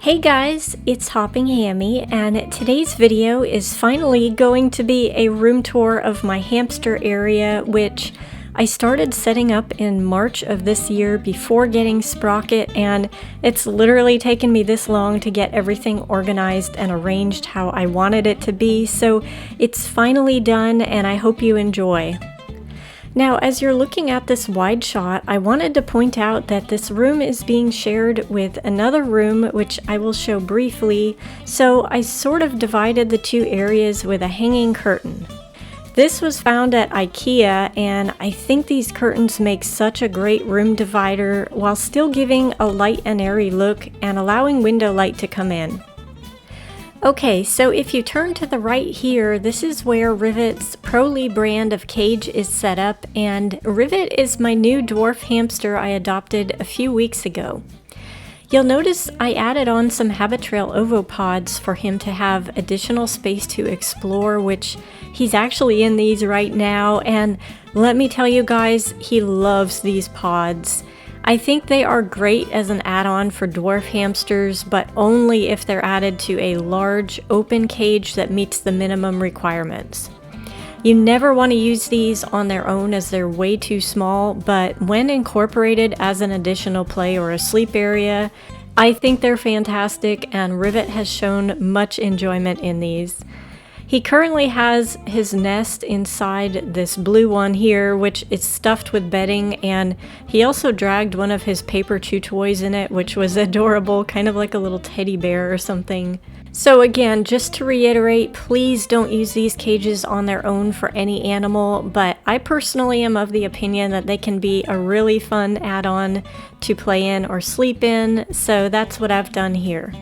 Hey guys, it's Hopping Hammy, and today's video is finally going to be a room tour of my hamster area, which I started setting up in March of this year before getting Sprocket, and it's literally taken me this long to get everything organized and arranged how I wanted it to be, so it's finally done and I hope you enjoy. Now, as you're looking at this wide shot, I wanted to point out that this room is being shared with another room, which I will show briefly, so I sort of divided the two areas with a hanging curtain. This was found at IKEA, and I think these curtains make such a great room divider while still giving a light and airy look and allowing window light to come in. Okay, so if you turn to the right here, this is where Rivet's Pro-Lee brand of cage is set up, and Rivet is my new dwarf hamster I adopted a few weeks ago. You'll notice I added on some Habitrail ovopods for him to have additional space to explore, which he's actually in these right now, and let me tell you guys, he loves these pods. I think they are great as an add-on for dwarf hamsters, but only if they're added to a large open cage that meets the minimum requirements. You never want to use these on their own as they're way too small, but when incorporated as an additional play or a sleep area, I think they're fantastic, and Rivet has shown much enjoyment in these. He currently has his nest inside this blue one here, which is stuffed with bedding, and he also dragged one of his paper chew toys in it, which was adorable, kind of like a little teddy bear or something. So again, just to reiterate, please don't use these cages on their own for any animal, but I personally am of the opinion that they can be a really fun add-on to play in or sleep in, so that's what I've done here.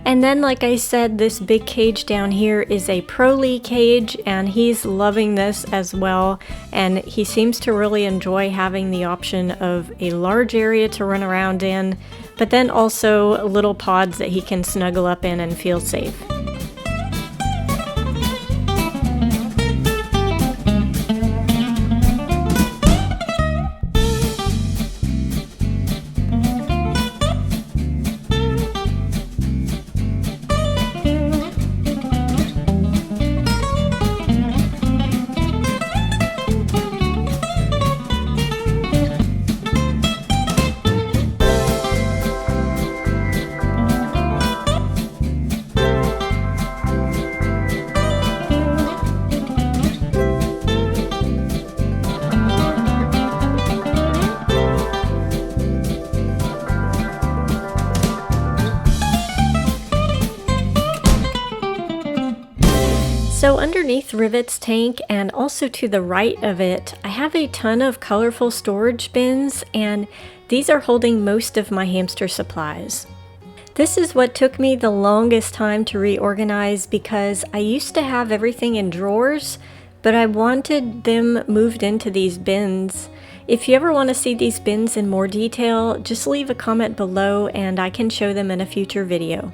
And then, like I said, this big cage down here is a Pro-Lee cage, and he's loving this as well, and he seems to really enjoy having the option of a large area to run around in, but then also little pods that he can snuggle up in and feel safe. So underneath Rivet's tank and also to the right of it, I have a ton of colorful storage bins, and these are holding most of my hamster supplies. This is what took me the longest time to reorganize because I used to have everything in drawers, but I wanted them moved into these bins. If you ever want to see these bins in more detail, just leave a comment below and I can show them in a future video.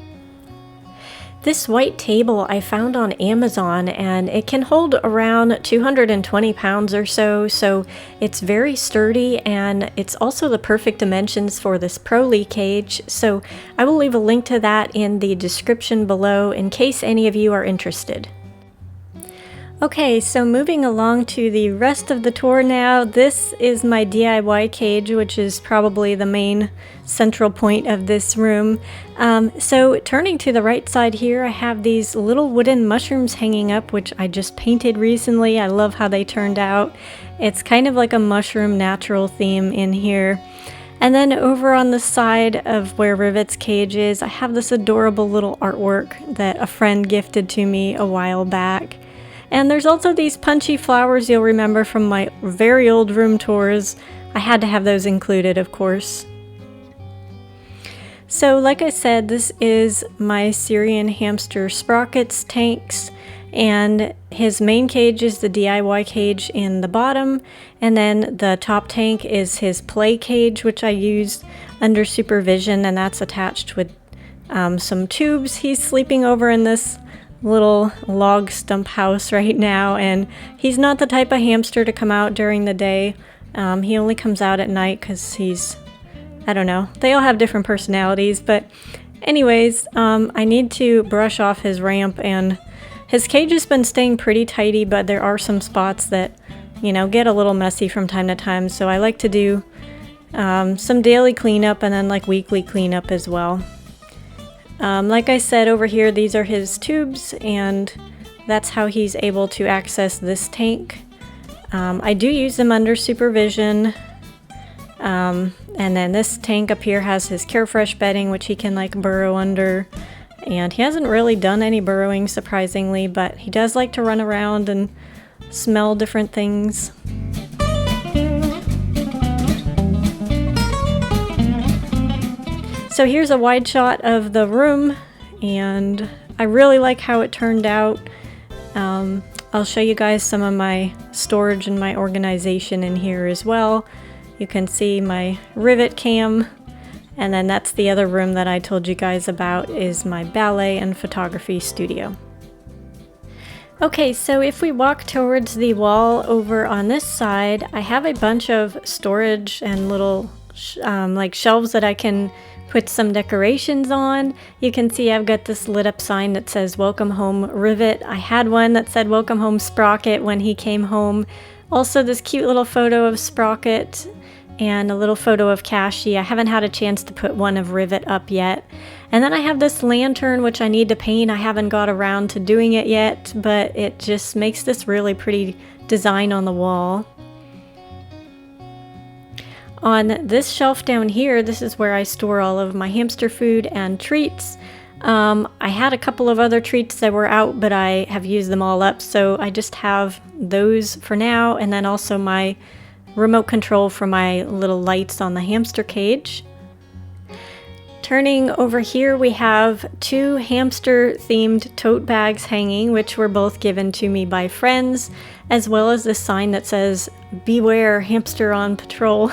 This white table I found on Amazon, and it can hold around 220 pounds or so, so it's very sturdy, and it's also the perfect dimensions for this Pro-Lee cage, so I will leave a link to that in the description below in case any of you are interested. Okay, so moving along to the rest of the tour now, this is my DIY cage, which is probably the main central point of this room. So turning to the right side here, I have these little wooden mushrooms hanging up, which I just painted recently. I love how they turned out. It's kind of like a mushroom natural theme in here. And then over on the side of where Rivet's cage is, I have this adorable little artwork that a friend gifted to me a while back. And there's also these punchy flowers you'll remember from my very old room tours. I had to have those included, of course. So like I said, this is my Syrian hamster Sprocket's tanks, and his main cage is the DIY cage in the bottom, and then the top tank is his play cage, which I used under supervision, and that's attached with some tubes. He's sleeping over in this little log stump house right now, and he's not the type of hamster to come out during the day. He only comes out at night because he's, I don't know, they all have different personalities, but Anyways, I need to brush off his ramp, and his cage has been staying pretty tidy, but there are some spots that, you know, get a little messy from time to time. So I like to do some daily cleanup and then like weekly cleanup as well. Like I said, over here, these are his tubes, and that's how he's able to access this tank. I do use them under supervision. And then this tank up here has his Carefresh bedding, which he can like burrow under. And he hasn't really done any burrowing, surprisingly, but he does like to run around and smell different things. So here's a wide shot of the room, and I really like how it turned out. I'll show you guys some of my storage and my organization in here as well. You can see my rivet cam, and then that's the other room that I told you guys about, is my ballet and photography studio. Okay, so if we walk towards the wall over on this side, I have a bunch of storage and little like shelves that I can put some decorations on. You can see I've got this lit up sign that says Welcome Home Rivet. I had one that said Welcome Home Sprocket when he came home. Also this cute little photo of Sprocket and a little photo of Cashy. I haven't had a chance to put one of Rivet up yet. And then I have this lantern which I need to paint. I haven't got around to doing it yet, but it just makes this really pretty design on the wall. On this shelf down here, this is where I store all of my hamster food and treats. I had a couple of other treats that were out, but I have used them all up, so I just have those for now, and then also my remote control for my little lights on the hamster cage. Turning over here, we have 2 hamster-themed tote bags hanging, which were both given to me by friends, as well as this sign that says, "Beware, hamster on patrol."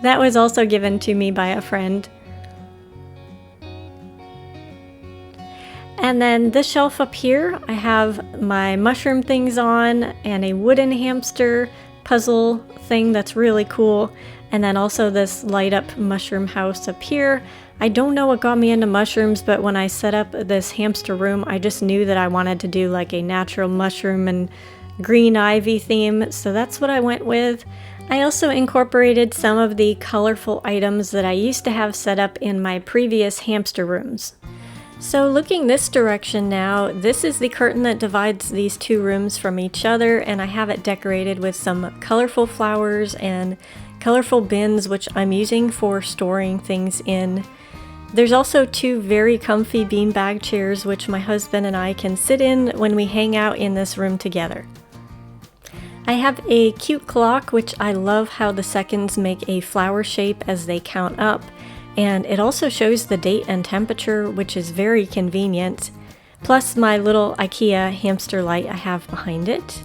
That was also given to me by a friend. And then this shelf up here, I have my mushroom things on, and a wooden hamster puzzle thing that's really cool. And then also this light up mushroom house up here. I don't know what got me into mushrooms, but when I set up this hamster room, I just knew that I wanted to do like a natural mushroom and green ivy theme, so that's what I went with. I also incorporated some of the colorful items that I used to have set up in my previous hamster rooms. So looking this direction now, this is the curtain that divides these 2 rooms from each other, and I have it decorated with some colorful flowers and colorful bins, which I'm using for storing things in. There's also 2 very comfy beanbag chairs, which my husband and I can sit in when we hang out in this room together. I have a cute clock, which I love how the seconds make a flower shape as they count up, and it also shows the date and temperature, which is very convenient, plus my little IKEA hamster light I have behind it.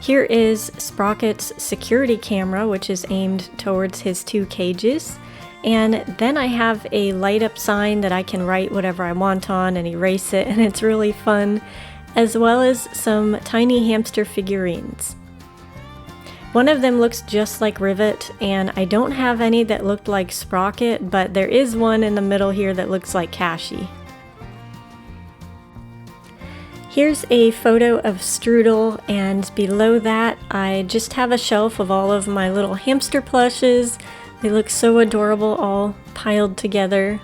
Here is Sprocket's security camera, which is aimed towards his 2 cages. And then I have a light up sign that I can write whatever I want on and erase it, and it's really fun, as well as some tiny hamster figurines. One of them looks just like Rivet, and I don't have any that looked like Sprocket, but there is one in the middle here that looks like Cashy. Here's a photo of Strudel, and below that I just have a shelf of all of my little hamster plushes. They look so adorable all piled together.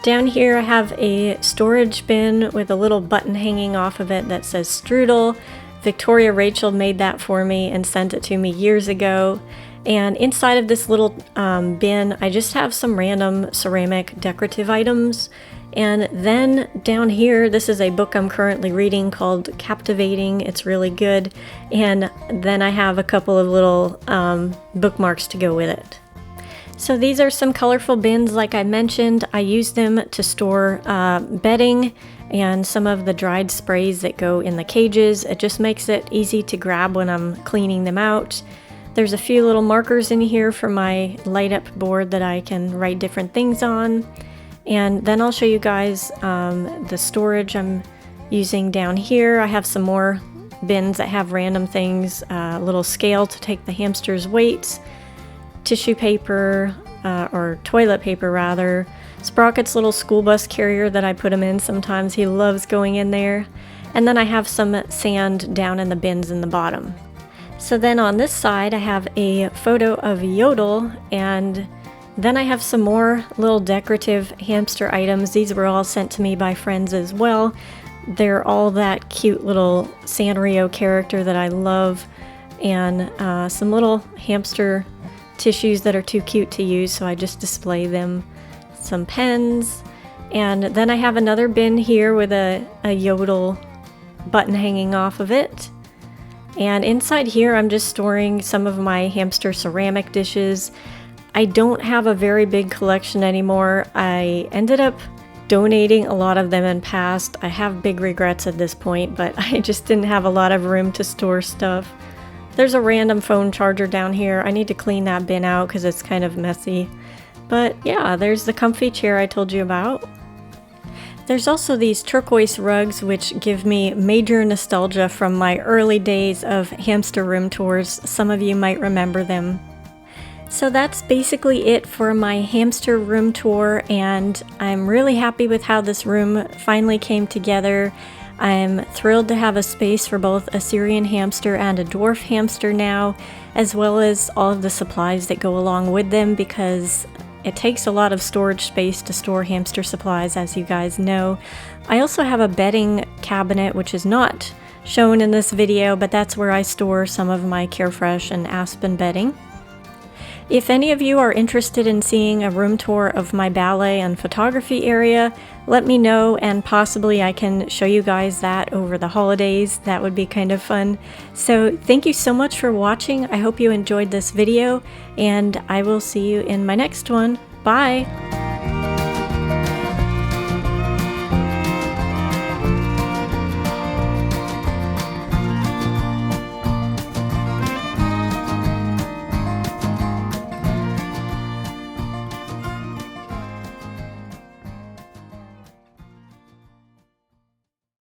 Down here I have a storage bin with a little button hanging off of it that says Strudel. Victoria Rachel made that for me and sent it to me years ago. And inside of this little bin, I just have some random ceramic decorative items. And then down here, this is a book I'm currently reading called Captivating. It's really good. And then I have a couple of little bookmarks to go with it. So these are some colorful bins like I mentioned. I use them to store bedding and some of the dried sprays that go in the cages. It just makes it easy to grab when I'm cleaning them out. There's a few little markers in here for my light up board that I can write different things on. And then I'll show you guys the storage I'm using down here. I have some more bins that have random things, a little scale to take the hamster's weights, tissue paper, or toilet paper rather, Sprocket's little school bus carrier that I put him in sometimes. He loves going in there. And then I have some sand down in the bins in the bottom. So then on this side I have a photo of Yodel, and then I have some more little decorative hamster items. These were all sent to me by friends as well. They're all that cute little Sanrio character that I love, and some little hamster tissues that are too cute to use, so I just display them. Some pens, and then I have another bin here with a Yodel button hanging off of it. And inside here I'm just storing some of my hamster ceramic dishes. I don't have a very big collection anymore. I ended up donating a lot of them in past. I have big regrets at this point, but I just didn't have a lot of room to store stuff. There's a random phone charger down here. I need to clean that bin out because it's kind of messy. But yeah, there's the comfy chair I told you about. There's also these turquoise rugs which give me major nostalgia from my early days of hamster room tours. Some of you might remember them. So that's basically it for my hamster room tour, and I'm really happy with how this room finally came together. I'm thrilled to have a space for both a Syrian hamster and a dwarf hamster now, as well as all of the supplies that go along with them, because it takes a lot of storage space to store hamster supplies, as you guys know. I also have a bedding cabinet, which is not shown in this video, but that's where I store some of my Carefresh and Aspen bedding. If any of you are interested in seeing a room tour of my ballet and photography area, let me know, and possibly I can show you guys that over the holidays. That would be kind of fun. So thank you so much for watching. I hope you enjoyed this video, and I will see you in my next one. Bye!